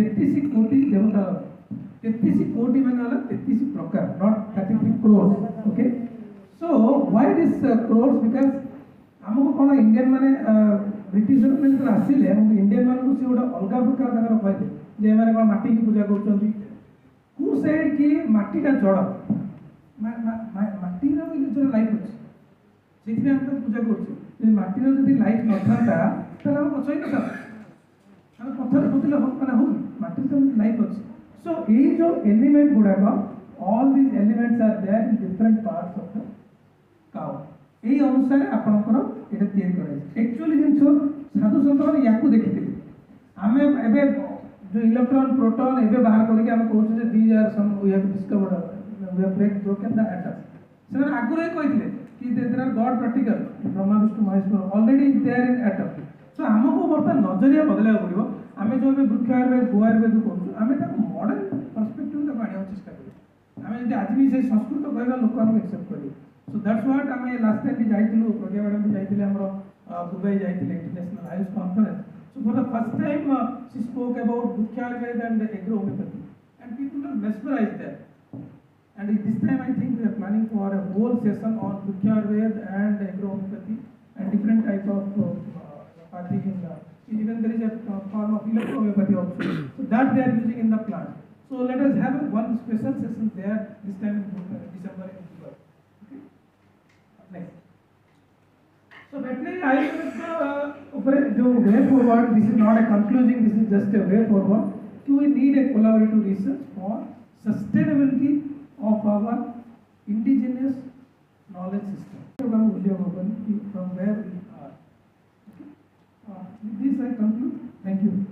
33 कोटी देवता 33 कोटी माने वाला 33 प्रकार not 33 crores okay so why this crores because हमको कोन इंडियन माने ब्रिटिश गवर्नमेंट आसिले हम इंडियन मान को से गोटा अलग प्रकार तकर कहले जे माने कोन माटी की पूजा करछंती हु सेड कि माटी का जड़ माटी रो जो लाइफ अछि सेथि हम पूजा करछु जे माटी रो जदी लाइफ न थाता त हम पछै न था हम पत्थर पुतले हो माने हो माटी तो लाइफ अछि सो ए जो एलिमेंट गुडा का all these elements are there in different parts of the cow এই অনুসারে আপনার এটা তৈরি করা एक्चुअली जिन साधु सन्त मैंने या देखी आम एबे जो इलेक्ट्रॉन प्रोटॉन एबे बाहर करके हम कहूँ जे these are some we have discovered we have break broken the atoms से आगुरे कहते कि there are god particle Brahma Vishnu Mahesh already there in atom so हमको बर्तमान नजरिया बदलवा पड़ो आम जो वृक्ष आयुर्वेद गो आयुर्वेद करूँ आम मॉडर्न पर्सपेक्टिव आने चेष्टा करें आम आज भी से संस्कृत कहवा लोक आम एक्सेप्ट करेंगे सो दैट्स व्हाट आम लास्ट टाइम भी जाइलु प्रज्ञा मैडम भी जाइए हमर दुबई जाइए international Ayush conference so for the first time she spoke about Vriksha Ayurveda and agro homeopathy and people are mesmerised there and this time I think we are planning for a whole session on वृक्ष Ayurveda and agro homeopathy and different type of homeopathy even there is a form of electrohomeopathy also so that they are using in the plant so let us have one special session there this time in December in Dubai okay next so veterinary ayurveda ऊपर जो way forward this is not a concluding this is just a way forward we need a collaborative research for sustainability of our indigenous knowledge system from where we are. Okay. With this I conclude. Thank you.